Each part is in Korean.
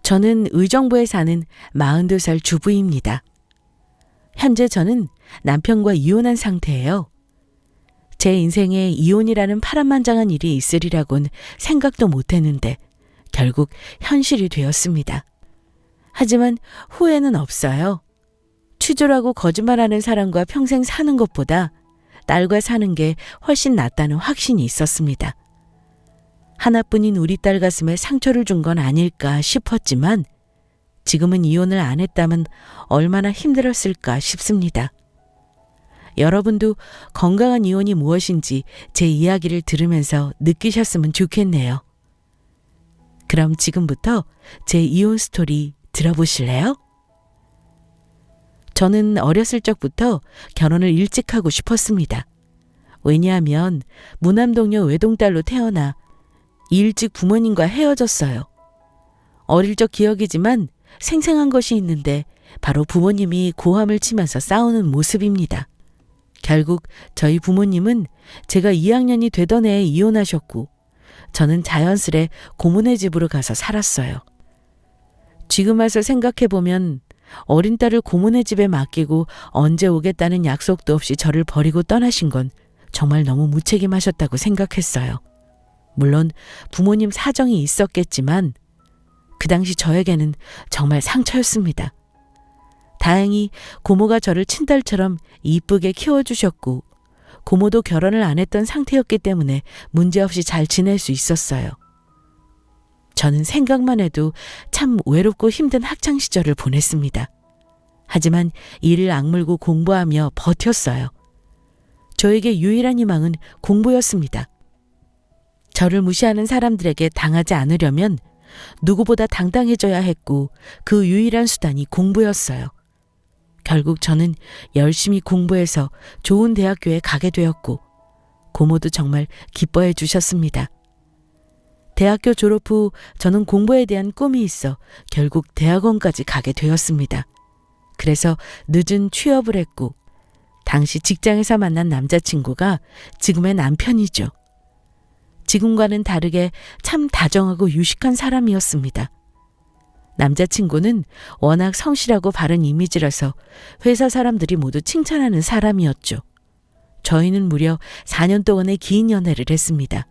저는 의정부에 사는 42살 주부입니다. 현재 저는 남편과 이혼한 상태예요. 제 인생에 이혼이라는 파란만장한 일이 있으리라곤 생각도 못했는데 결국 현실이 되었습니다. 하지만 후회는 없어요. 취조라고 거짓말하는 사람과 평생 사는 것보다 딸과 사는 게 훨씬 낫다는 확신이 있었습니다. 하나뿐인 우리 딸 가슴에 상처를 준 건 아닐까 싶었지만 지금은 이혼을 안 했다면 얼마나 힘들었을까 싶습니다. 여러분도 건강한 이혼이 무엇인지 제 이야기를 들으면서 느끼셨으면 좋겠네요. 그럼 지금부터 제 이혼 스토리 들어보실래요? 저는 어렸을 적부터 결혼을 일찍 하고 싶었습니다. 왜냐하면 무남동녀 외동딸로 태어나 일찍 부모님과 헤어졌어요. 어릴 적 기억이지만 생생한 것이 있는데 바로 부모님이 고함을 치면서 싸우는 모습입니다. 결국 저희 부모님은 제가 2학년이 되던 해에 이혼하셨고 저는 자연스레 고모네 집으로 가서 살았어요. 지금 와서 생각해보면 어린 딸을 고모네 집에 맡기고 언제 오겠다는 약속도 없이 저를 버리고 떠나신 건 정말 너무 무책임하셨다고 생각했어요. 물론 부모님 사정이 있었겠지만 그 당시 저에게는 정말 상처였습니다. 다행히 고모가 저를 친딸처럼 이쁘게 키워주셨고 고모도 결혼을 안 했던 상태였기 때문에 문제없이 잘 지낼 수 있었어요. 저는 생각만 해도 참 외롭고 힘든 학창시절을 보냈습니다. 하지만 이를 악물고 공부하며 버텼어요. 저에게 유일한 희망은 공부였습니다. 저를 무시하는 사람들에게 당하지 않으려면 누구보다 당당해져야 했고 그 유일한 수단이 공부였어요. 결국 저는 열심히 공부해서 좋은 대학교에 가게 되었고 고모도 정말 기뻐해 주셨습니다. 대학교 졸업 후 저는 공부에 대한 꿈이 있어 결국 대학원까지 가게 되었습니다. 그래서 늦은 취업을 했고 당시 직장에서 만난 남자친구가 지금의 남편이죠. 지금과는 다르게 참 다정하고 유식한 사람이었습니다. 남자친구는 워낙 성실하고 바른 이미지라서 회사 사람들이 모두 칭찬하는 사람이었죠. 저희는 무려 4년 동안의 긴 연애를 했습니다.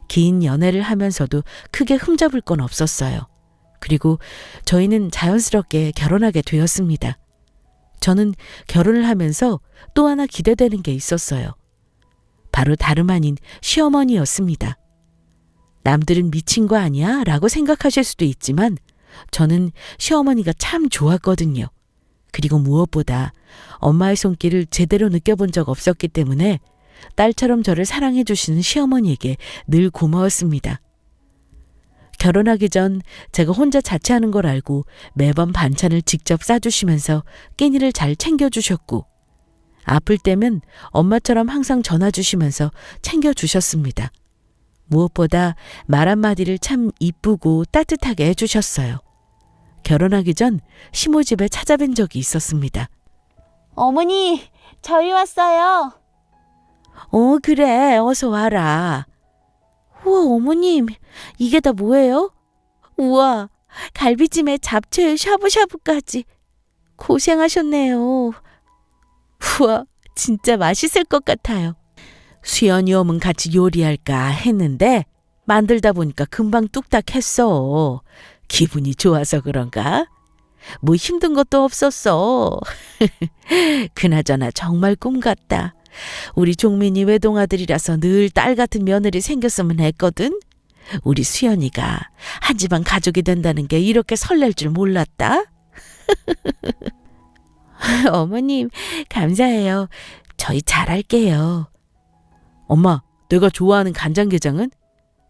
긴 연애를 하면서도 크게 흠잡을 건 없었어요. 그리고 저희는 자연스럽게 결혼하게 되었습니다. 저는 결혼을 하면서 또 하나 기대되는 게 있었어요. 바로 다름 아닌 시어머니였습니다. 남들은 미친 거 아니야? 라고 생각하실 수도 있지만 저는 시어머니가 참 좋았거든요. 그리고 무엇보다 엄마의 손길을 제대로 느껴본 적 없었기 때문에 딸처럼 저를 사랑해 주시는 시어머니에게 늘 고마웠습니다. 결혼하기 전 제가 혼자 자취하는 걸 알고 매번 반찬을 직접 싸주시면서 끼니를 잘 챙겨주셨고 아플 때면 엄마처럼 항상 전화 주시면서 챙겨주셨습니다. 무엇보다 말 한마디를 참 이쁘고 따뜻하게 해주셨어요. 결혼하기 전 시모 집에 찾아뵌 적이 있었습니다. 어머니, 저희 왔어요. 그래, 어서 와라. 우와, 어머님, 이게 다 뭐예요? 우와, 갈비찜에 잡채에 샤브샤브까지. 고생하셨네요. 우와, 진짜 맛있을 것 같아요. 수연이 오면 같이 요리할까 했는데 만들다 보니까 금방 뚝딱 했어. 기분이 좋아서 그런가? 뭐 힘든 것도 없었어. 그나저나 정말 꿈 같다. 우리 종민이 외동아들이라서 늘 딸 같은 며느리 생겼으면 했거든. 우리 수연이가 한 집안 가족이 된다는 게 이렇게 설렐 줄 몰랐다. 어머님, 감사해요. 저희 잘할게요. 엄마, 내가 좋아하는 간장게장은?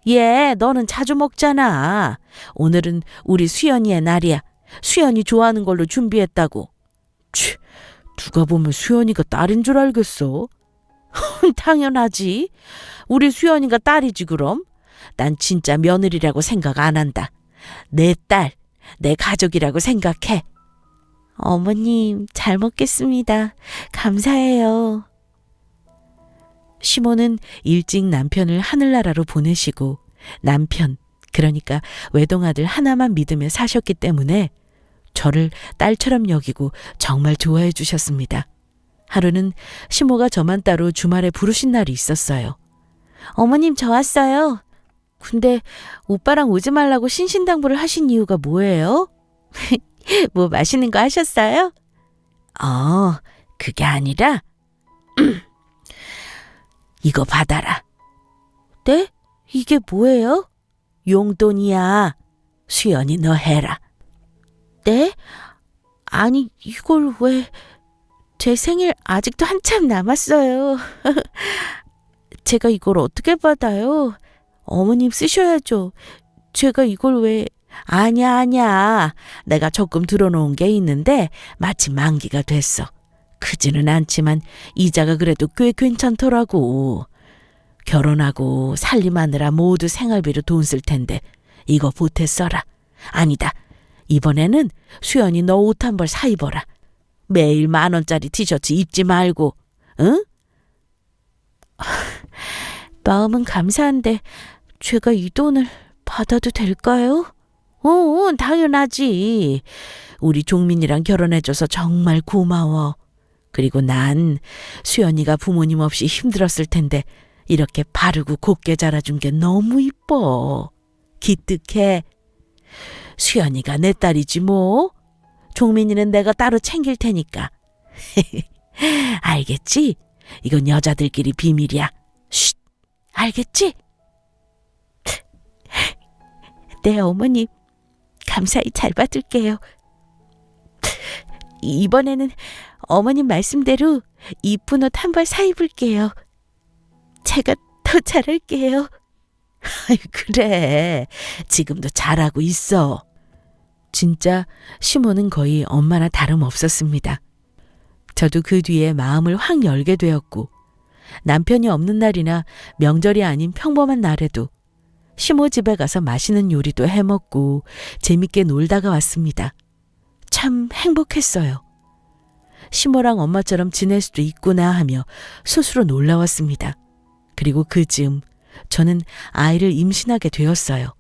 예, 너는 자주 먹잖아. 오늘은 우리 수연이의 날이야. 수연이 좋아하는 걸로 준비했다고. 치, 누가 보면 수연이가 딸인 줄 알겠어. 당연하지. 우리 수연이가 딸이지 그럼. 난 진짜 며느리라고 생각 안 한다. 내 딸, 내 가족이라고 생각해. 어머님, 잘 먹겠습니다. 감사해요. 시모는 일찍 남편을 하늘나라로 보내시고 남편, 그러니까 외동아들 하나만 믿으며 사셨기 때문에 저를 딸처럼 여기고 정말 좋아해 주셨습니다. 하루는 시모가 저만 따로 주말에 부르신 날이 있었어요. 어머님, 저 왔어요. 근데 오빠랑 오지 말라고 신신당부를 하신 이유가 뭐예요? 뭐 맛있는 거 하셨어요? 그게 아니라 이거 받아라. 네? 이게 뭐예요? 용돈이야. 수연이 너 해라. 네? 아니, 이걸 왜... 제 생일 아직도 한참 남았어요. 제가 이걸 어떻게 받아요? 어머님 쓰셔야죠. 제가 이걸 왜... 아니야. 내가 조금 들어놓은 게 있는데 마침 만기가 됐어. 크지는 않지만 이자가 그래도 꽤 괜찮더라고. 결혼하고 살림하느라 모두 생활비로 돈 쓸 텐데 이거 보태 써라. 아니다. 이번에는 수연이 너 옷 한 벌 사 입어라. 매일 10,000원짜리 티셔츠 입지 말고. 응? 마음은 감사한데 제가 이 돈을 받아도 될까요? 당연하지. 우리 종민이랑 결혼해줘서 정말 고마워. 그리고 난 수연이가 부모님 없이 힘들었을 텐데 이렇게 바르고 곱게 자라준 게 너무 이뻐. 기특해. 수연이가 내 딸이지 뭐. 종민이는 내가 따로 챙길 테니까. 알겠지? 이건 여자들끼리 비밀이야. 쉿! 알겠지? 네, 어머님. 감사히 잘 받을게요. 이번에는 어머님 말씀대로 이쁜 옷 한 벌 사 입을게요. 제가 더 잘할게요. 그래. 지금도 잘하고 있어. 진짜 시모는 거의 엄마나 다름없었습니다. 저도 그 뒤에 마음을 확 열게 되었고 남편이 없는 날이나 명절이 아닌 평범한 날에도 시모 집에 가서 맛있는 요리도 해먹고 재밌게 놀다가 왔습니다. 참 행복했어요. 시모랑 엄마처럼 지낼 수도 있구나 하며 스스로 놀라웠습니다. 그리고 그 즈음 저는 아이를 임신하게 되었어요.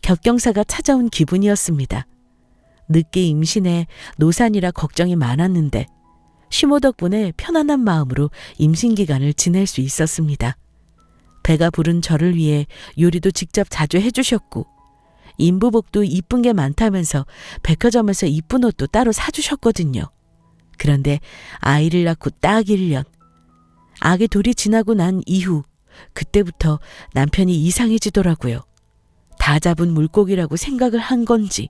겹경사가 찾아온 기분이었습니다. 늦게 임신해 노산이라 걱정이 많았는데 시모 덕분에 편안한 마음으로 임신 기간을 지낼 수 있었습니다. 배가 부른 저를 위해 요리도 직접 자주 해주셨고 인부복도 이쁜 게 많다면서 백화점에서 이쁜 옷도 따로 사주셨거든요. 그런데 아이를 낳고 딱 1년. 아기 돌이 지나고 난 이후 그때부터 남편이 이상해지더라고요. 다 잡은 물고기라고 생각을 한 건지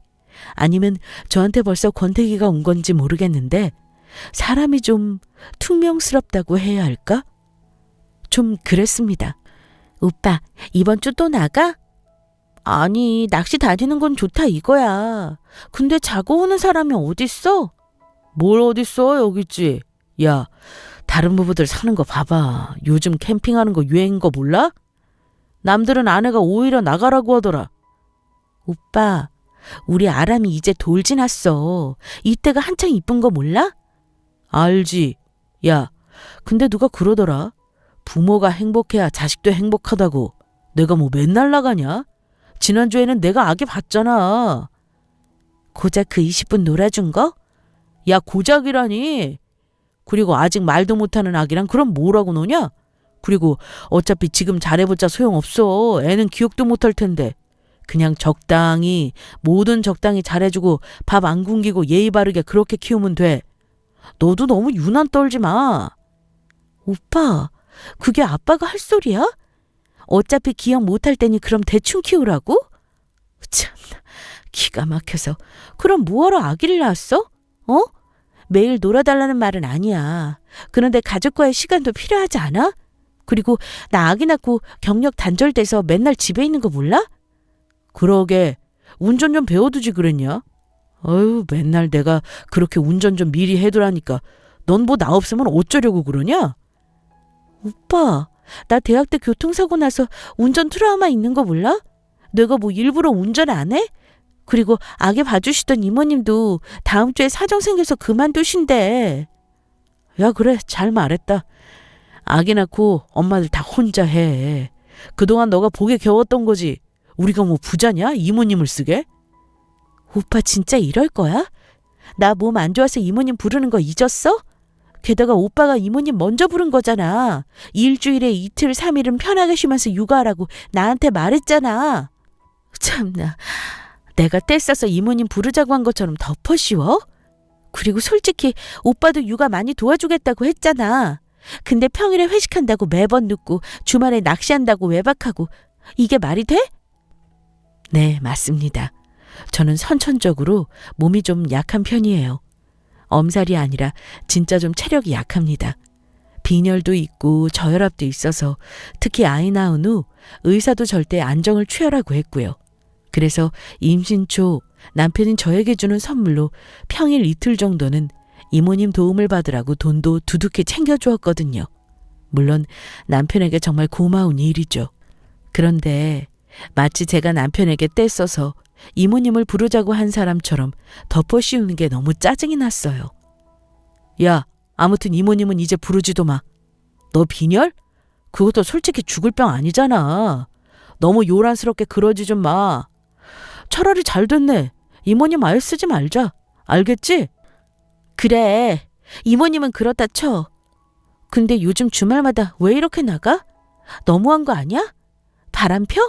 아니면 저한테 벌써 권태기가 온 건지 모르겠는데 사람이 좀 퉁명스럽다고 해야 할까? 좀 그랬습니다. 오빠, 이번 주 또 나가? 아니, 낚시 다니는 건 좋다 이거야. 근데 자고 오는 사람이 어딨어? 뭘 어딨어? 여기 있지. 야, 다른 부부들 사는 거 봐봐. 요즘 캠핑하는 거 유행인 거 몰라? 남들은 아내가 오히려 나가라고 하더라. 오빠, 우리 아람이 이제 돌 지났어. 이때가 한창 이쁜 거 몰라? 알지. 야, 근데 누가 그러더라. 부모가 행복해야 자식도 행복하다고. 내가 뭐 맨날 나가냐? 지난주에는 내가 아기 봤잖아. 고작 그 20분 놀아준 거? 야, 고작이라니. 그리고 아직 말도 못하는 아기랑 그럼 뭐라고 노냐? 그리고 어차피 지금 잘해봤자 소용없어. 애는 기억도 못할 텐데. 그냥 적당히 뭐든 적당히 잘해주고 밥 안 굶기고 예의 바르게 그렇게 키우면 돼. 너도 너무 유난 떨지 마. 오빠, 그게 아빠가 할 소리야? 어차피 기억 못할 테니 그럼 대충 키우라고? 참나, 기가 막혀서. 그럼 뭐하러 아기를 낳았어? 어? 매일 놀아달라는 말은 아니야. 그런데 가족과의 시간도 필요하지 않아? 그리고 나 아기 낳고 경력 단절돼서 맨날 집에 있는 거 몰라? 그러게, 운전 좀 배워두지 그랬냐? 어휴, 맨날 내가 그렇게 운전 좀 미리 해두라니까 넌 뭐 나 없으면 어쩌려고 그러냐? 오빠, 나 대학 때 교통사고 나서 운전 트라우마 있는 거 몰라? 내가 뭐 일부러 운전 안 해? 그리고 아기 봐주시던 이모님도 다음 주에 사정 생겨서 그만두신대. 야, 그래, 잘 말했다. 아기 낳고 엄마들 다 혼자 해. 그동안 너가 복에 겨웠던 거지. 우리가 뭐 부자냐? 이모님을 쓰게? 오빠 진짜 이럴 거야? 나 몸 안 좋아서 이모님 부르는 거 잊었어? 게다가 오빠가 이모님 먼저 부른 거잖아. 일주일에 이틀, 3일은 편하게 쉬면서 육아하라고 나한테 말했잖아. 참나, 내가 떼써서 이모님 부르자고 한 것처럼 덮어씌워? 그리고 솔직히 오빠도 육아 많이 도와주겠다고 했잖아. 근데 평일에 회식한다고 매번 늦고 주말에 낚시한다고 외박하고 이게 말이 돼? 네, 맞습니다. 저는 선천적으로 몸이 좀 약한 편이에요. 엄살이 아니라 진짜 좀 체력이 약합니다. 빈혈도 있고 저혈압도 있어서 특히 아이 낳은 후 의사도 절대 안정을 취하라고 했고요. 그래서 임신 초 남편이 저에게 주는 선물로 평일 이틀 정도는 이모님 도움을 받으라고 돈도 두둑히 챙겨주었거든요. 물론 남편에게 정말 고마운 일이죠. 그런데 마치 제가 남편에게 떼써서 이모님을 부르자고 한 사람처럼 덮어씌우는 게 너무 짜증이 났어요. 야, 아무튼 이모님은 이제 부르지도 마. 너 빈혈? 그것도 솔직히 죽을 병 아니잖아. 너무 요란스럽게 그러지 좀 마. 차라리 잘 됐네. 이모님 아예 쓰지 말자. 알겠지? 그래, 이모님은 그렇다 쳐. 근데 요즘 주말마다 왜 이렇게 나가? 너무한 거 아니야? 바람 펴?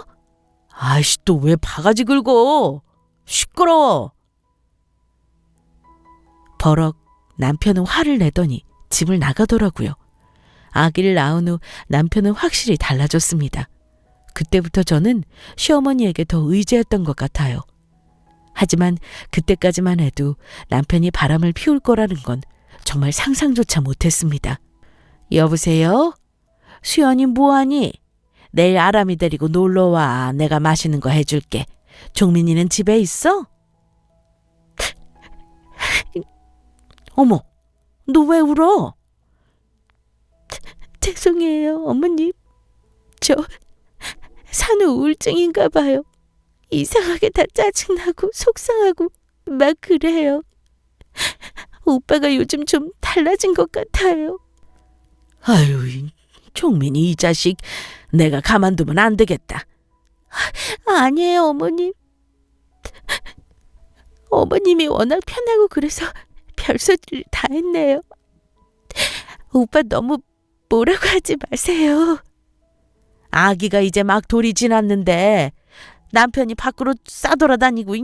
아이씨, 또 왜 바가지 긁어? 시끄러워. 버럭 남편은 화를 내더니 집을 나가더라고요. 아기를 낳은 후 남편은 확실히 달라졌습니다. 그때부터 저는 시어머니에게 더 의지했던 것 같아요. 하지만 그때까지만 해도 남편이 바람을 피울 거라는 건 정말 상상조차 못했습니다. 여보세요? 수연이 뭐하니? 내일 아람이 데리고 놀러와. 내가 맛있는 거 해줄게. 종민이는 집에 있어? 어머, 너 왜 울어? 죄송해요, 어머님. 저 산후 우울증인가 봐요. 이상하게 다 짜증나고 속상하고 막 그래요. 오빠가 요즘 좀 달라진 것 같아요. 아유, 종민이 이 자식 내가 가만두면 안 되겠다. 아니에요, 어머님. 어머님이 워낙 편하고 그래서 별소리를 다 했네요. 오빠 너무 뭐라고 하지 마세요. 아기가 이제 막 돌이 지났는데 남편이 밖으로 싸돌아다니고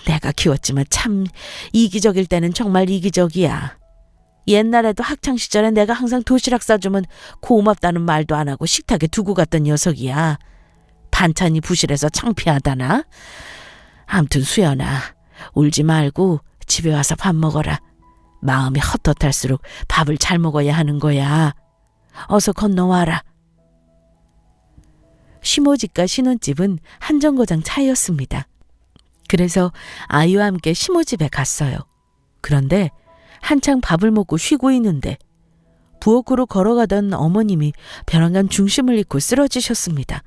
내가 키웠지만 참 이기적일 때는 정말 이기적이야. 옛날에도 학창시절에 내가 항상 도시락 싸주면 고맙다는 말도 안 하고 식탁에 두고 갔던 녀석이야. 반찬이 부실해서 창피하다나? 암튼 수연아, 울지 말고 집에 와서 밥 먹어라. 마음이 헛헛할수록 밥을 잘 먹어야 하는 거야. 어서 건너와라. 시모집과 신혼집은 한 정거장 차이였습니다. 그래서 아이와 함께 시모집에 갔어요. 그런데 한창 밥을 먹고 쉬고 있는데 부엌으로 걸어가던 어머님이 벼랑간 중심을 잃고 쓰러지셨습니다.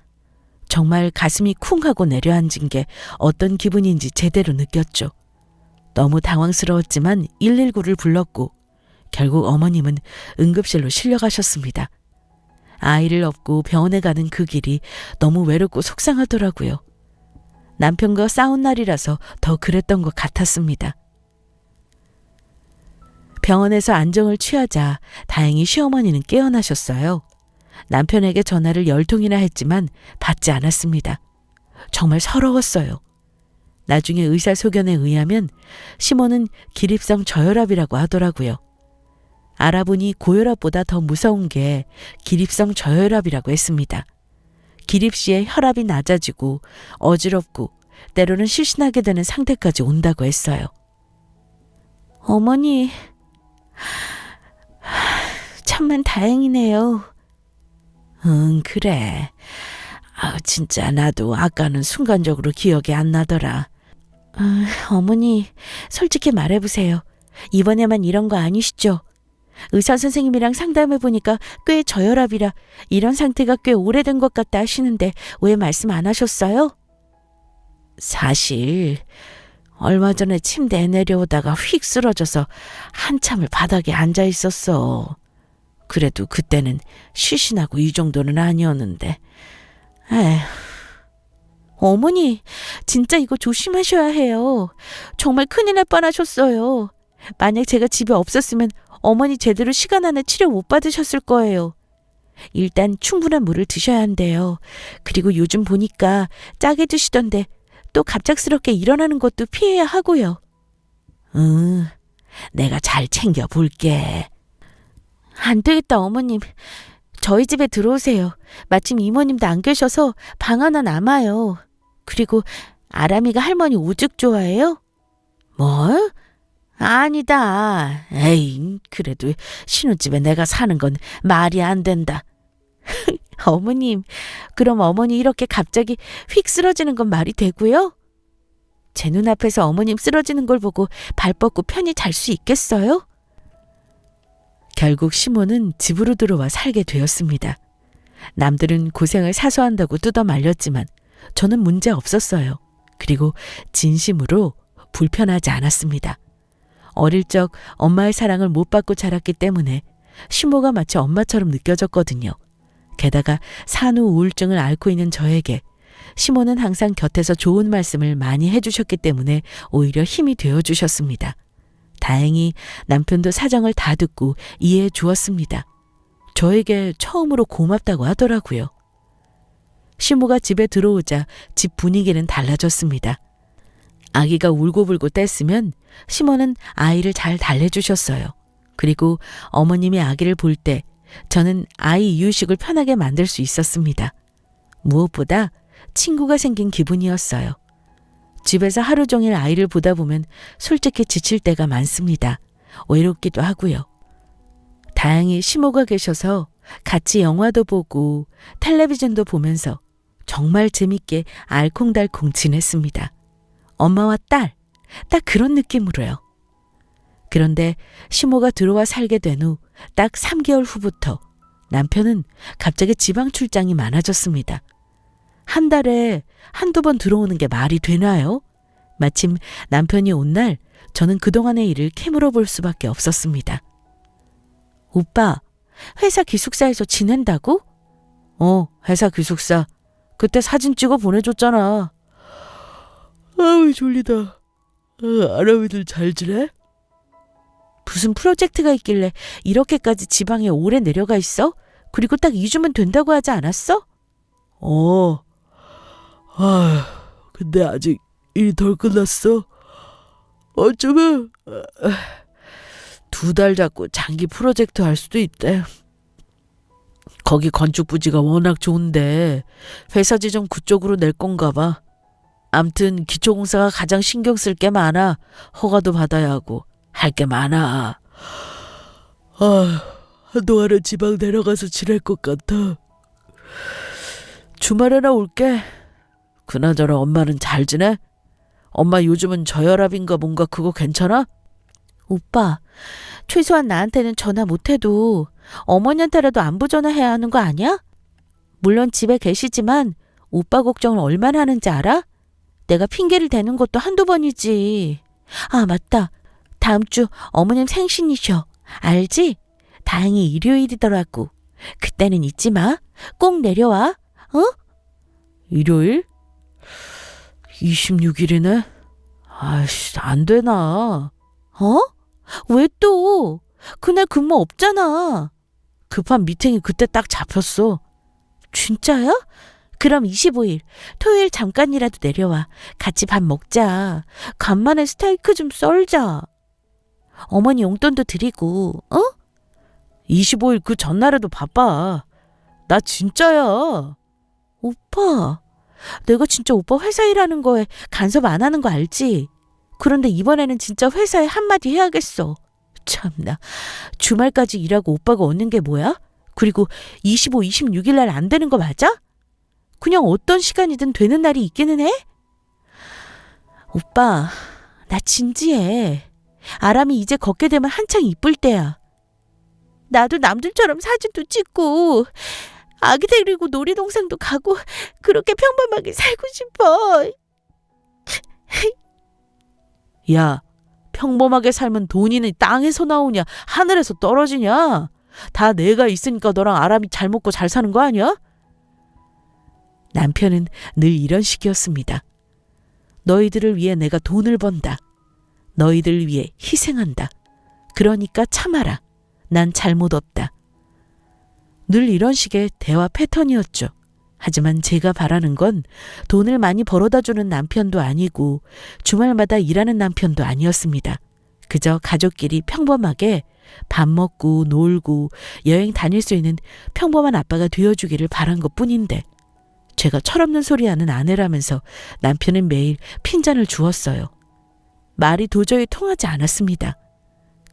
정말 가슴이 쿵 하고 내려앉은 게 어떤 기분인지 제대로 느꼈죠. 너무 당황스러웠지만 119를 불렀고 결국 어머님은 응급실로 실려가셨습니다. 아이를 업고 병원에 가는 그 길이 너무 외롭고 속상하더라고요. 남편과 싸운 날이라서 더 그랬던 것 같았습니다. 병원에서 안정을 취하자 다행히 시어머니는 깨어나셨어요. 남편에게 전화를 10통이나 했지만 받지 않았습니다. 정말 서러웠어요. 나중에 의사소견에 의하면 시모는 기립성 저혈압이라고 하더라고요. 알아보니 고혈압보다 더 무서운 게 기립성 저혈압이라고 했습니다. 기립 시에 혈압이 낮아지고 어지럽고 때로는 실신하게 되는 상태까지 온다고 했어요. 어머니, 참만 다행이네요. 응, 그래. 진짜 나도 아까는 순간적으로 기억이 안 나더라. 어머니, 솔직히 말해보세요. 이번에만 이런 거 아니시죠? 의사 선생님이랑 상담해보니까 꽤 저혈압이라 이런 상태가 꽤 오래된 것 같다 하시는데 왜 말씀 안 하셨어요? 사실 얼마 전에 침대에 내려오다가 휙 쓰러져서 한참을 바닥에 앉아 있었어. 그래도 그때는 시신하고 이 정도는 아니었는데 에휴. 어머니, 진짜 이거 조심하셔야 해요. 정말 큰일 날 뻔하셨어요. 만약 제가 집에 없었으면 어머니 제대로 시간 안에 치료 못 받으셨을 거예요. 일단 충분한 물을 드셔야 한대요. 그리고 요즘 보니까 짜게 드시던데 또 갑작스럽게 일어나는 것도 피해야 하고요. 내가 잘 챙겨볼게. 안 되겠다, 어머님. 저희 집에 들어오세요. 마침 이모님도 안 계셔서 방 하나 남아요. 그리고 아람이가 할머니 오죽 좋아해요? 뭐? 아니다. 에이, 그래도 신혼집에 내가 사는 건 말이 안 된다. 어머님, 그럼 어머니 이렇게 갑자기 휙 쓰러지는 건 말이 되고요? 제 눈앞에서 어머님 쓰러지는 걸 보고 발 뻗고 편히 잘 수 있겠어요? 결국 시몬은 집으로 들어와 살게 되었습니다. 남들은 고생을 사소한다고 뜯어 말렸지만 저는 문제 없었어요. 그리고 진심으로 불편하지 않았습니다. 어릴 적 엄마의 사랑을 못 받고 자랐기 때문에 시모가 마치 엄마처럼 느껴졌거든요. 게다가 산후 우울증을 앓고 있는 저에게 시모는 항상 곁에서 좋은 말씀을 많이 해주셨기 때문에 오히려 힘이 되어주셨습니다. 다행히 남편도 사정을 다 듣고 이해해 주었습니다. 저에게 처음으로 고맙다고 하더라고요. 시모가 집에 들어오자 집 분위기는 달라졌습니다. 아기가 울고불고 뗐으면 시모는 아이를 잘 달래주셨어요. 그리고 어머님이 아기를 볼 때 저는 아이 이유식을 편하게 만들 수 있었습니다. 무엇보다 친구가 생긴 기분이었어요. 집에서 하루 종일 아이를 보다 보면 솔직히 지칠 때가 많습니다. 외롭기도 하고요. 다행히 시모가 계셔서 같이 영화도 보고 텔레비전도 보면서 정말 재밌게 알콩달콩 지냈습니다. 엄마와 딸, 딱 그런 느낌으로요. 그런데 시모가 들어와 살게 된 후 딱 3개월 후부터 남편은 갑자기 지방 출장이 많아졌습니다. 한 달에 한두 번 들어오는 게 말이 되나요? 마침 남편이 온 날 저는 그동안의 일을 캐물어 볼 수밖에 없었습니다. 오빠, 회사 기숙사에서 지낸다고? 회사 기숙사. 그때 사진 찍어 보내줬잖아. 아우, 졸리다. 아람이들 잘 지내? 무슨 프로젝트가 있길래 이렇게까지 지방에 오래 내려가 있어? 그리고 딱 2주면 된다고 하지 않았어? 근데 아직 일이 덜 끝났어. 어쩌면 2달 잡고 장기 프로젝트 할 수도 있대. 거기 건축 부지가 워낙 좋은데 회사 지점 그쪽으로 낼 건가 봐. 암튼 기초공사가 가장 신경 쓸 게 많아. 허가도 받아야 하고 할 게 많아. 한동안은 지방 내려가서 지낼 것 같아. 주말에나 올게. 그나저나 엄마는 잘 지내? 엄마 요즘은 저혈압인가 뭔가 그거 괜찮아? 오빠, 최소한 나한테는 전화 못해도 어머니한테라도 안부 전화해야 하는 거 아니야? 물론 집에 계시지만 오빠 걱정을 얼마나 하는지 알아? 내가 핑계를 대는 것도 한두 번이지. 아, 맞다. 다음 주 어머님 생신이셔. 알지? 다행히 일요일이더라고. 그때는 잊지 마. 꼭 내려와. 어? 일요일? 26일이네? 아이씨, 안 되나. 왜 또? 그날 근무 없잖아. 급한 미팅이 그때 딱 잡혔어. 진짜야? 그럼 25일, 토요일 잠깐이라도 내려와. 같이 밥 먹자. 간만에 스테이크 좀 썰자. 어머니 용돈도 드리고, 25일 그 전날에도 바빠. 나 진짜야. 오빠, 내가 진짜 오빠 회사 일하는 거에 간섭 안 하는 거 알지? 그런데 이번에는 진짜 회사에 한마디 해야겠어. 참나, 주말까지 일하고 오빠가 오는 게 뭐야? 그리고 25, 26일 날 안 되는 거 맞아? 그냥 어떤 시간이든 되는 날이 있기는 해? 오빠, 나 진지해. 아람이 이제 걷게 되면 한창 이쁠 때야. 나도 남들처럼 사진도 찍고 아기 데리고 놀이동산도 가고 그렇게 평범하게 살고 싶어. 야, 평범하게 살면 돈이는 땅에서 나오냐 하늘에서 떨어지냐? 다 내가 있으니까 너랑 아람이 잘 먹고 잘 사는 거 아니야? 남편은 늘 이런 식이었습니다. 너희들을 위해 내가 돈을 번다. 너희들을 위해 희생한다. 그러니까 참아라. 난 잘못 없다. 늘 이런 식의 대화 패턴이었죠. 하지만 제가 바라는 건 돈을 많이 벌어다 주는 남편도 아니고 주말마다 일하는 남편도 아니었습니다. 그저 가족끼리 평범하게 밥 먹고 놀고 여행 다닐 수 있는 평범한 아빠가 되어주기를 바란 것뿐인데 제가 철없는 소리하는 아내라면서 남편은 매일 핀잔을 주었어요. 말이 도저히 통하지 않았습니다.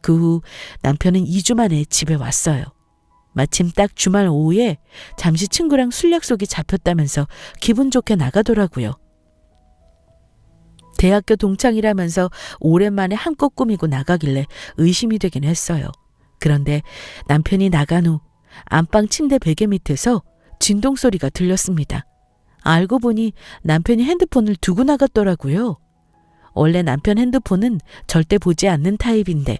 그 후 남편은 2주 만에 집에 왔어요. 마침 딱 주말 오후에 잠시 친구랑 술 약속이 잡혔다면서 기분 좋게 나가더라고요. 대학교 동창이라면서 오랜만에 한껏 꾸미고 나가길래 의심이 되긴 했어요. 그런데 남편이 나간 후 안방 침대 베개 밑에서 진동 소리가 들렸습니다. 알고 보니 남편이 핸드폰을 두고 나갔더라고요. 원래 남편 핸드폰은 절대 보지 않는 타입인데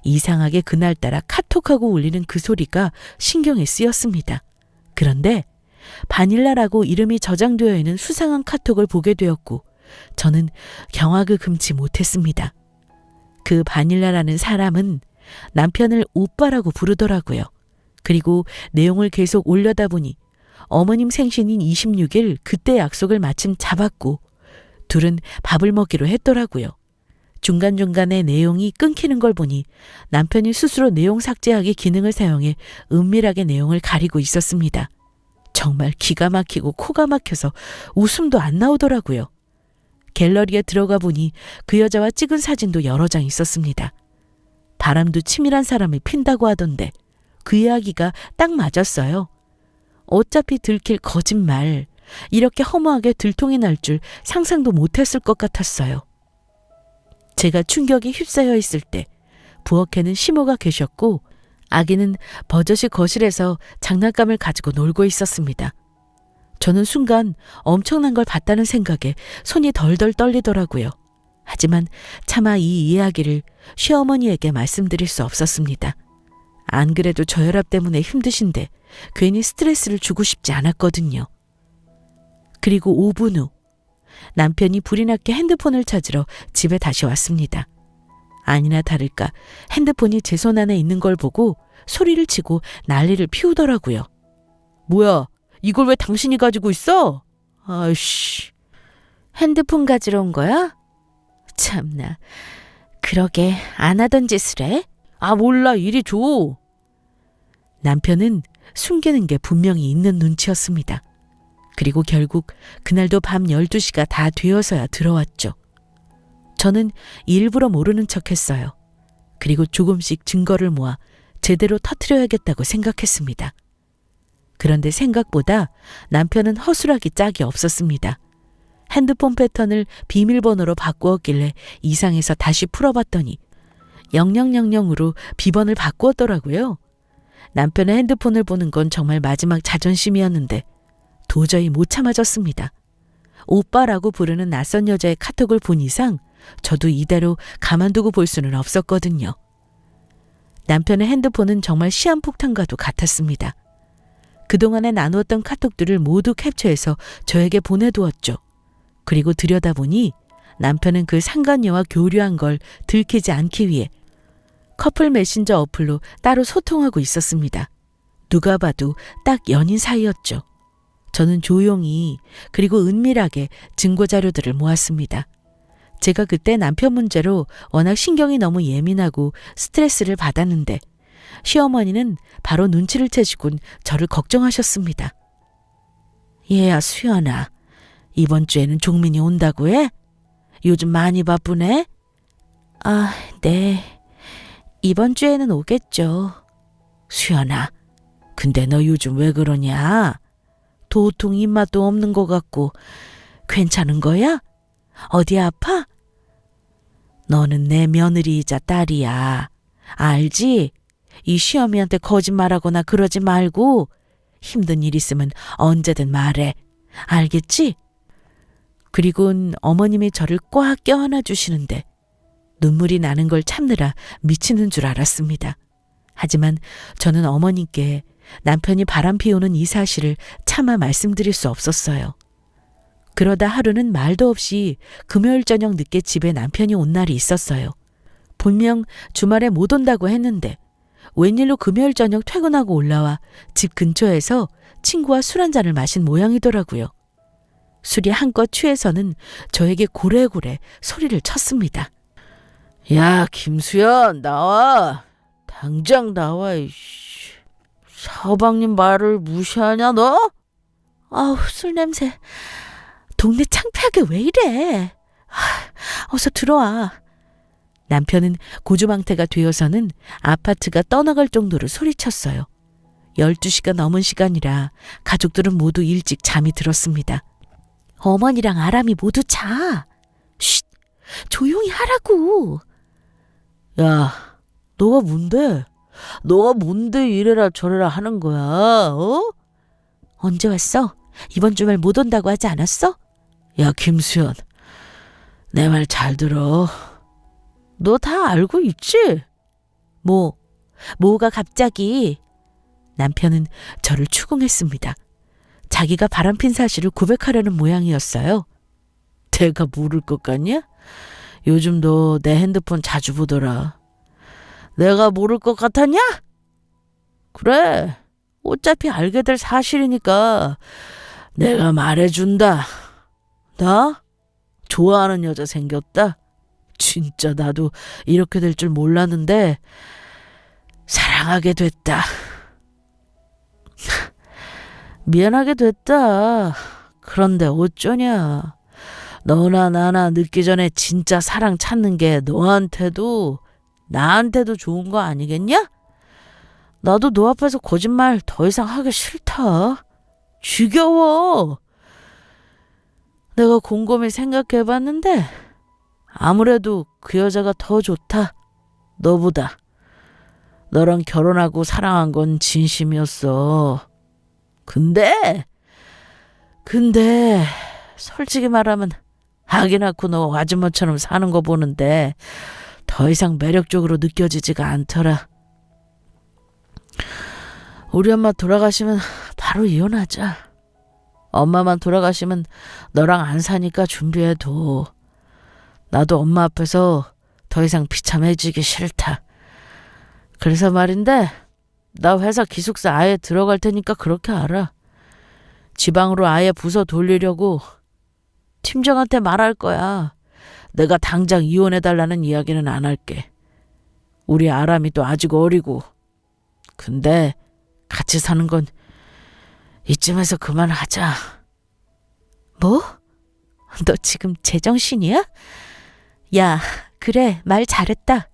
이상하게 그날따라 카톡하고 울리는 그 소리가 신경에 쓰였습니다. 그런데 바닐라라고 이름이 저장되어 있는 수상한 카톡을 보게 되었고 저는 경악을 금치 못했습니다. 그 바닐라라는 사람은 남편을 오빠라고 부르더라고요. 그리고 내용을 계속 올려다보니 어머님 생신인 26일 그때 약속을 마침 잡았고 둘은 밥을 먹기로 했더라고요. 중간중간에 내용이 끊기는 걸 보니 남편이 스스로 내용 삭제하기 기능을 사용해 은밀하게 내용을 가리고 있었습니다. 정말 기가 막히고 코가 막혀서 웃음도 안 나오더라고요. 갤러리에 들어가 보니 그 여자와 찍은 사진도 여러 장 있었습니다. 바람도 치밀한 사람을 핀다고 하던데 그 이야기가 딱 맞았어요. 어차피 들킬 거짓말, 이렇게 허무하게 들통이 날 줄 상상도 못했을 것 같았어요. 제가 충격에 휩싸여 있을 때 부엌에는 시모가 계셨고 아기는 버젓이 거실에서 장난감을 가지고 놀고 있었습니다. 저는 순간 엄청난 걸 봤다는 생각에 손이 덜덜 떨리더라고요. 하지만 차마 이 이야기를 시어머니에게 말씀드릴 수 없었습니다. 안 그래도 저혈압 때문에 힘드신데 괜히 스트레스를 주고 싶지 않았거든요. 그리고 5분 후 남편이 불이 났게 핸드폰을 찾으러 집에 다시 왔습니다. 아니나 다를까 핸드폰이 제 손 안에 있는 걸 보고 소리를 치고 난리를 피우더라고요. 뭐야, 이걸 왜 당신이 가지고 있어? 아이씨. 핸드폰 가지러 온 거야? 참나. 그러게 안 하던 짓을 해? 아 몰라, 이리 줘. 남편은 숨기는 게 분명히 있는 눈치였습니다. 그리고 결국 그날도 밤 12시가 다 되어서야 들어왔죠. 저는 일부러 모르는 척했어요. 그리고 조금씩 증거를 모아 제대로 터뜨려야겠다고 생각했습니다. 그런데 생각보다 남편은 허술하기 짝이 없었습니다. 핸드폰 패턴을 비밀번호로 바꾸었길래 이상해서 다시 풀어봤더니 0000으로 비번을 바꾸었더라고요. 남편의 핸드폰을 보는 건 정말 마지막 자존심이었는데 도저히 못 참아졌습니다. 오빠라고 부르는 낯선 여자의 카톡을 본 이상 저도 이대로 가만두고 볼 수는 없었거든요. 남편의 핸드폰은 정말 시한폭탄과도 같았습니다. 그동안에 나누었던 카톡들을 모두 캡처해서 저에게 보내두었죠. 그리고 들여다보니 남편은 그 상간녀와 교류한 걸 들키지 않기 위해 커플 메신저 어플로 따로 소통하고 있었습니다. 누가 봐도 딱 연인 사이였죠. 저는 조용히 그리고 은밀하게 증거 자료들을 모았습니다. 제가 그때 남편 문제로 워낙 신경이 너무 예민하고 스트레스를 받았는데 시어머니는 바로 눈치를 채시곤 저를 걱정하셨습니다. 얘야 수연아, 이번 주에는 종민이 온다고 해? 요즘 많이 바쁘네? 아, 네. 이번 주에는 오겠죠. 수연아, 근데 너 요즘 왜 그러냐? 도통 입맛도 없는 것 같고 괜찮은 거야? 어디 아파? 너는 내 며느리이자 딸이야. 알지? 이 시어미한테 거짓말하거나 그러지 말고 힘든 일 있으면 언제든 말해. 알겠지? 그리고는 어머님이 저를 꽉 껴안아 주시는데 눈물이 나는 걸 참느라 미치는 줄 알았습니다. 하지만 저는 어머님께 남편이 바람 피우는 이 사실을 차마 말씀드릴 수 없었어요. 그러다 하루는 말도 없이 금요일 저녁 늦게 집에 남편이 온 날이 있었어요. 분명 주말에 못 온다고 했는데 웬일로 금요일 저녁 퇴근하고 올라와 집 근처에서 친구와 술 한 잔을 마신 모양이더라고요. 술이 한껏 취해서는 저에게 고래고래 소리를 쳤습니다. 야, 김수연, 나와. 당장 나와, 이씨. 서방님 말을 무시하냐, 너? 아우, 술 냄새. 동네 창피하게 왜 이래? 어서 들어와. 남편은 고주망태가 되어서는 아파트가 떠나갈 정도로 소리쳤어요. 12시가 넘은 시간이라 가족들은 모두 일찍 잠이 들었습니다. 어머니랑 아람이 모두 자. 쉿, 조용히 하라고. 야, 너가 뭔데? 너가 뭔데 이래라 저래라 하는 거야, 어? 언제 왔어? 이번 주말 못 온다고 하지 않았어? 야, 김수연, 내 말 잘 들어. 너 다 알고 있지? 뭐가 갑자기? 남편은 저를 추궁했습니다. 자기가 바람핀 사실을 고백하려는 모양이었어요. 내가 모를 것 같냐? 요즘 너 내 핸드폰 자주 보더라. 내가 모를 것 같았냐? 그래, 어차피 알게 될 사실이니까 내가 말해준다. 나 좋아하는 여자 생겼다. 진짜 나도 이렇게 될 줄 몰랐는데 사랑하게 됐다. 미안하게 됐다. 그런데 어쩌냐. 너나 나나 늦기 전에 진짜 사랑 찾는 게 너한테도 나한테도 좋은 거 아니겠냐? 나도 너 앞에서 거짓말 더 이상 하기 싫다. 지겨워. 내가 곰곰이 생각해봤는데 아무래도 그 여자가 더 좋다. 너보다. 너랑 결혼하고 사랑한 건 진심이었어. 근데 솔직히 말하면 아기 낳고 너 아줌마처럼 사는 거 보는데 더 이상 매력적으로 느껴지지가 않더라. 우리 엄마 돌아가시면 바로 이혼하자. 엄마만 돌아가시면 너랑 안 사니까 준비해둬. 나도 엄마 앞에서 더 이상 비참해지기 싫다. 그래서 말인데 나 회사 기숙사 아예 들어갈 테니까 그렇게 알아. 지방으로 아예 부서 돌리려고 팀장한테 말할 거야. 내가 당장 이혼해달라는 이야기는 안 할게. 우리 아람이 또 아직 어리고. 근데 같이 사는 건 이쯤에서 그만하자. 뭐? 너 지금 제정신이야? 야, 그래, 말 잘했다.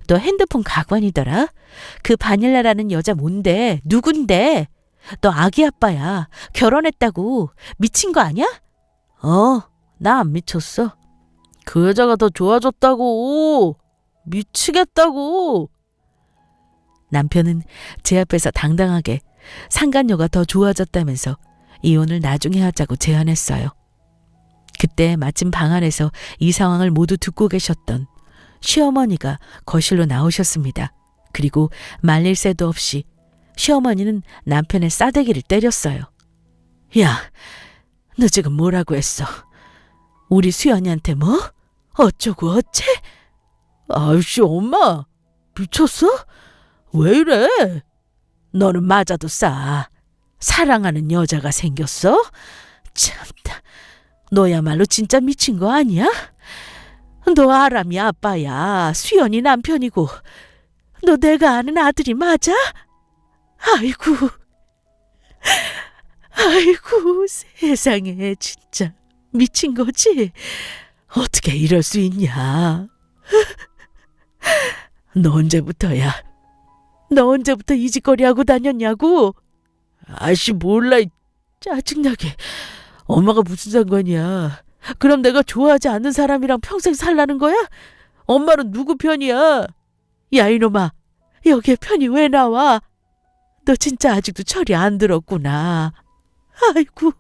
너 핸드폰 가관이더라. 그 바닐라라는 여자 뭔데? 누군데? 너 아기 아빠야. 결혼했다고. 미친 거 아니야? 나 안 미쳤어. 그 여자가 더 좋아졌다고. 미치겠다고. 남편은 제 앞에서 당당하게 상간녀가 더 좋아졌다면서 이혼을 나중에 하자고 제안했어요. 그때 마침 방 안에서 이 상황을 모두 듣고 계셨던 시어머니가 거실로 나오셨습니다. 그리고 말릴 새도 없이 시어머니는 남편의 싸대기를 때렸어요. 야, 너 지금 뭐라고 했어? 우리 수연이한테 뭐? 어쩌고 어째? 아이씨, 엄마 미쳤어? 왜 이래? 너는 맞아도 싸. 사랑하는 여자가 생겼어? 참다. 너야말로 진짜 미친 거 아니야? 너 아람이 아빠야. 수연이 남편이고. 너 내가 아는 아들이 맞아? 아이고. 아이고, 세상에 진짜 미친 거지? 어떻게 이럴 수 있냐? 너 언제부터야? 너 언제부터 이 짓거리 하고 다녔냐고? 아씨, 몰라. 짜증나게. 엄마가 무슨 상관이야. 그럼 내가 좋아하지 않는 사람이랑 평생 살라는 거야? 엄마는 누구 편이야? 야, 이놈아. 여기에 편이 왜 나와? 너 진짜 아직도 철이 안 들었구나. 아이고.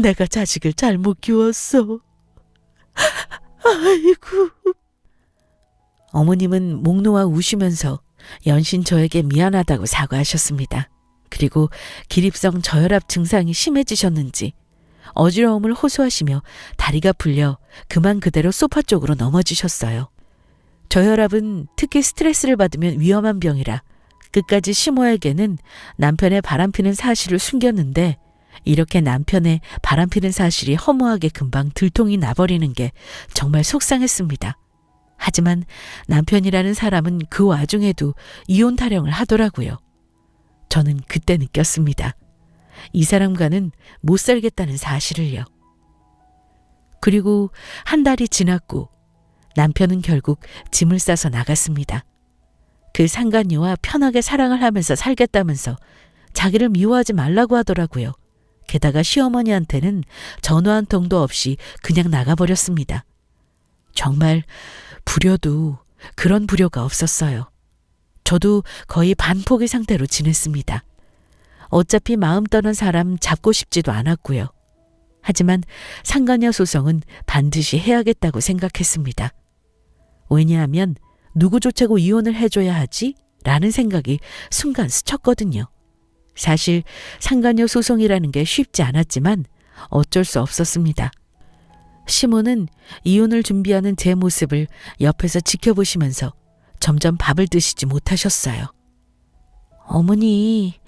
내가 자식을 잘못 키웠어. 아이고. 어머님은 목 놓아 우시면서 연신 저에게 미안하다고 사과하셨습니다. 그리고 기립성 저혈압 증상이 심해지셨는지 어지러움을 호소하시며 다리가 풀려 그만 그대로 소파 쪽으로 넘어지셨어요. 저혈압은 특히 스트레스를 받으면 위험한 병이라 끝까지 시모에게는 남편의 바람피는 사실을 숨겼는데 이렇게 남편의 바람피는 사실이 허무하게 금방 들통이 나버리는 게 정말 속상했습니다. 하지만 남편이라는 사람은 그 와중에도 이혼 타령을 하더라고요. 저는 그때 느꼈습니다. 이 사람과는 못 살겠다는 사실을요. 그리고 한 달이 지났고 남편은 결국 짐을 싸서 나갔습니다. 그 상간녀와 편하게 사랑을 하면서 살겠다면서 자기를 미워하지 말라고 하더라고요. 게다가 시어머니한테는 전화 한 통도 없이 그냥 나가버렸습니다. 정말 불효도 그런 불효가 없었어요. 저도 거의 반포기 상태로 지냈습니다. 어차피 마음 떠난 사람 잡고 싶지도 않았고요. 하지만 상간녀 소송은 반드시 해야겠다고 생각했습니다. 왜냐하면 누구조차고 이혼을 해줘야 하지? 라는 생각이 순간 스쳤거든요. 사실 상간녀 소송이라는 게 쉽지 않았지만 어쩔 수 없었습니다. 시모는 이혼을 준비하는 제 모습을 옆에서 지켜보시면서 점점 밥을 드시지 못하셨어요. 어머니,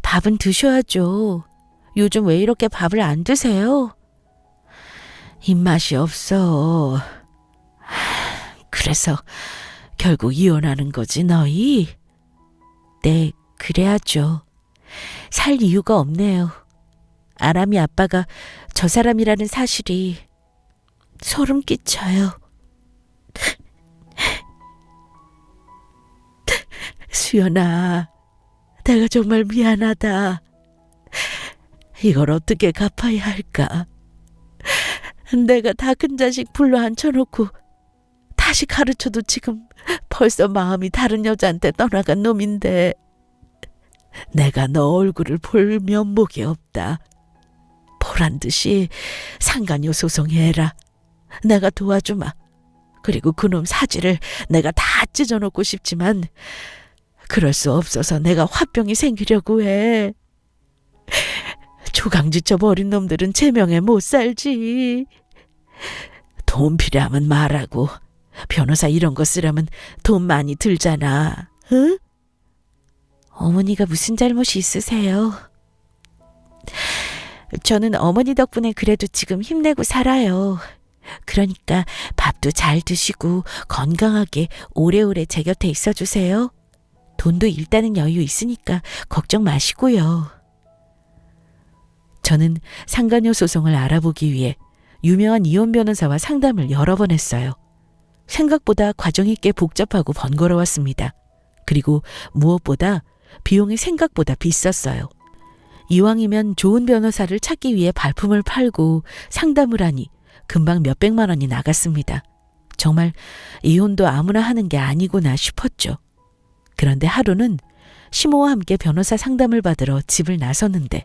밥은 드셔야죠. 요즘 왜 이렇게 밥을 안 드세요? 입맛이 없어. 그래서 결국 이혼하는 거지, 너희? 네, 그래야죠. 살 이유가 없네요. 아람이 아빠가 저 사람이라는 사실이 소름 끼쳐요. 수연아, 내가 정말 미안하다. 이걸 어떻게 갚아야 할까? 내가 다 큰 자식 불러 앉혀놓고 다시 가르쳐도 지금 벌써 마음이 다른 여자한테 떠나간 놈인데 내가 너 얼굴을 볼 면목이 없다. 보란 듯이 상간녀 소송해라. 내가 도와주마. 그리고 그놈 사지를 내가 다 찢어놓고 싶지만 그럴 수 없어서 내가 화병이 생기려고 해. 조강지쳐 버린 놈들은 제명에 못 살지. 돈 필요하면 말하고 변호사 이런 거 쓰려면 돈 많이 들잖아. 응? 어머니가 무슨 잘못이 있으세요? 저는 어머니 덕분에 그래도 지금 힘내고 살아요. 그러니까 밥도 잘 드시고 건강하게 오래오래 제 곁에 있어주세요. 돈도 일단은 여유 있으니까 걱정 마시고요. 저는 상간녀 소송을 알아보기 위해 유명한 이혼 변호사와 상담을 여러 번 했어요. 생각보다 과정이 꽤 복잡하고 번거로웠습니다. 그리고 무엇보다 비용이 생각보다 비쌌어요. 이왕이면 좋은 변호사를 찾기 위해 발품을 팔고 상담을 하니 금방 몇백만 원이 나갔습니다. 정말 이혼도 아무나 하는 게 아니구나 싶었죠. 그런데 하루는 시모와 함께 변호사 상담을 받으러 집을 나섰는데